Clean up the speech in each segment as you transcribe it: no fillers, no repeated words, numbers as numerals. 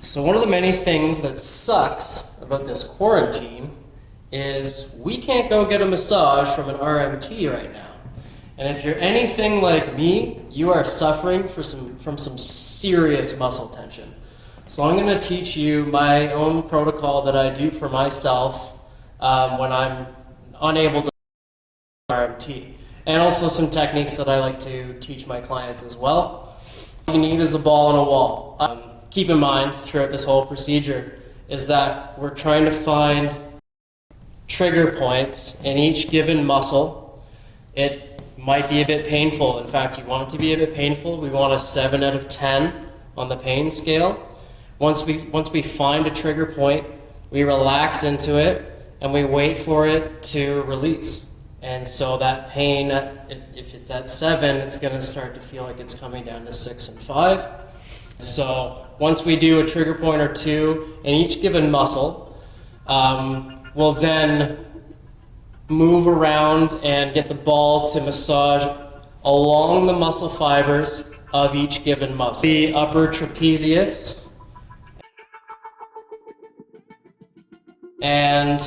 So one of the many things that sucks about this quarantine is we can't go get a massage from an RMT right now. And if you're anything like me, you are suffering from some serious muscle tension. So I'm going to teach you my own protocol that I do for myself when I'm unable to RMT. And also some techniques that I like to teach my clients as well. All you need is a ball and a wall. Keep in mind throughout this whole procedure is that we're trying to find trigger points in each given muscle. It might be a bit painful. In fact, you want it to be a bit painful. We want a 7 out of 10 on the pain scale. Once we find a trigger point, we relax into it and we wait for it to release. And so that pain, if it's at 7, it's going to start to feel like it's coming down to 6 and 5. So once we do a trigger point or two in each given muscle, we'll then move around and get the ball to massage along the muscle fibers of each given muscle. The upper trapezius, and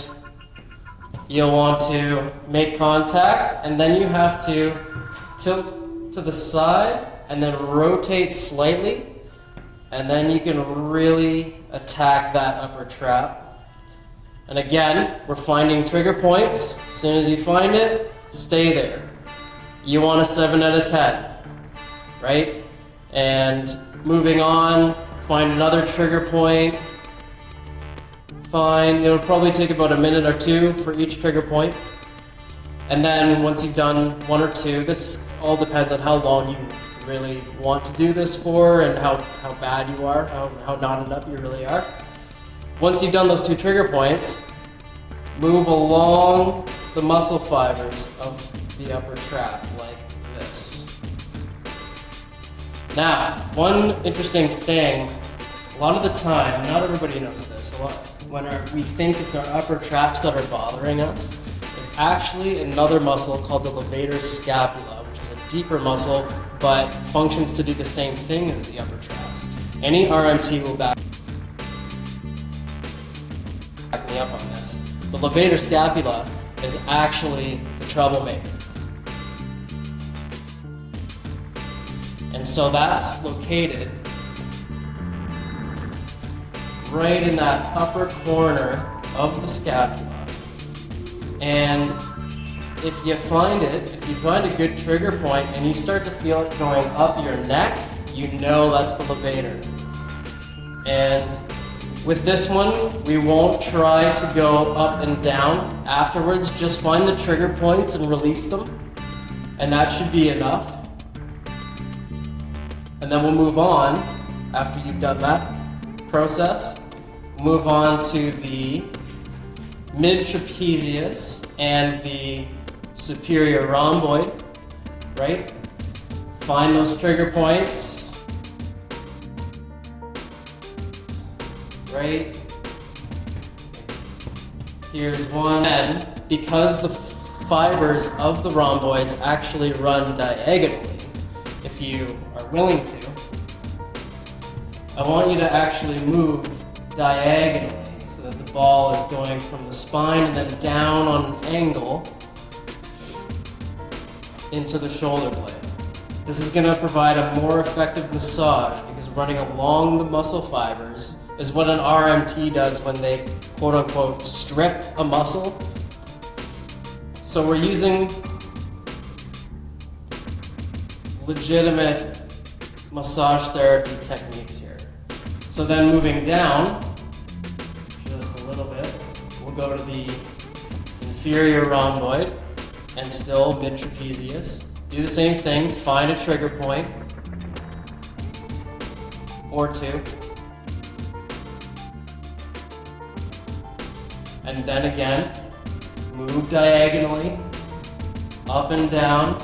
you'll want to make contact, and then you have to tilt to the side and then rotate slightly, and then you can really attack that upper trap. And again, we're finding trigger points. As soon as you find it, stay there. You want a 7 out of 10, right? And moving on, find another trigger point. Fine, it'll probably take about a minute or two for each trigger point. And then once you've done 1 or 2, this all depends on how long you really want to do this for and how bad you are, how knotted up you really are. Once you've done those 2 trigger points, move along the muscle fibers of the upper trap like this. Now, one interesting thing, a lot of the time, not everybody knows this, when we think it's our upper traps that are bothering us, it's actually another muscle called the Levator Scapula, which is a deeper muscle, but functions to do the same thing as the upper traps. Any RMT will back me up on this. The Levator Scapula is actually the troublemaker. And so that's located right in that upper corner of the scapula. And if you find a good trigger point and you start to feel it going up your neck, you know that's the levator. And with this one, we won't try to go up and down afterwards. Just find the trigger points and release them. And that should be enough. And then we'll move on, after you've done that process, move on to the mid-trapezius and the superior rhomboid, right? Find those trigger points, right? Here's one. And because the fibers of the rhomboids actually run diagonally, if you are willing to, I want you to actually move diagonally so that the ball is going from the spine and then down on an angle into the shoulder blade. This is going to provide a more effective massage because running along the muscle fibers is what an RMT does when they quote-unquote strip a muscle. So we're using legitimate massage therapy techniques here. So then moving down just a little bit, we'll go to the inferior rhomboid and still mid-trapezius. Do the same thing, find a trigger point or 2. And then again, move diagonally up and down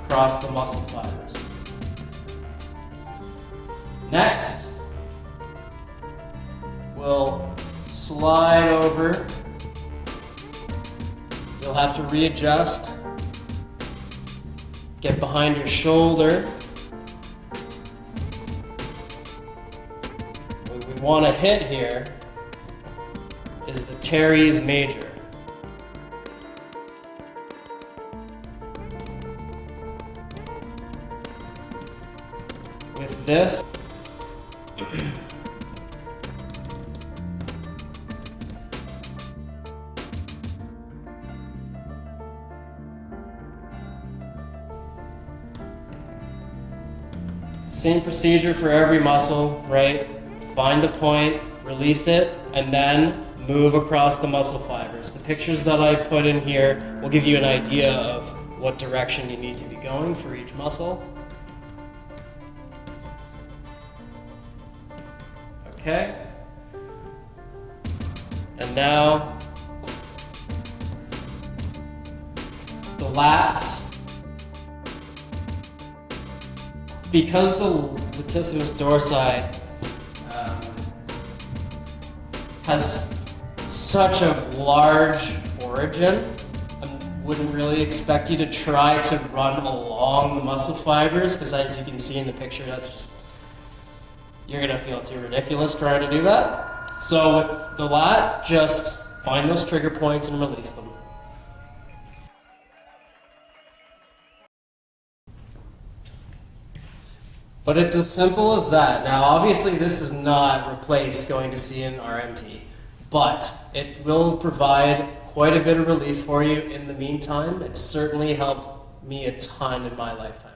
across the muscle fibers. Next, we'll slide over. You'll have to readjust. Get behind your shoulder. We want to hit here is the Teres Major. With this, same procedure for every muscle, right? Find the point, release it, and then move across the muscle fibers. The pictures that I put in here will give you an idea of what direction you need to be going for each muscle. Okay. And now the lats. Because the latissimus dorsi has such a large origin, I wouldn't really expect you to try to run along the muscle fibers, because as you can see in the picture, that's just, you're gonna feel too ridiculous trying to do that. So with the lat, just find those trigger points and release them. But it's as simple as that. Now, obviously, this does not replace going to see an RMT, but it will provide quite a bit of relief for you in the meantime. It's certainly helped me a ton in my lifetime.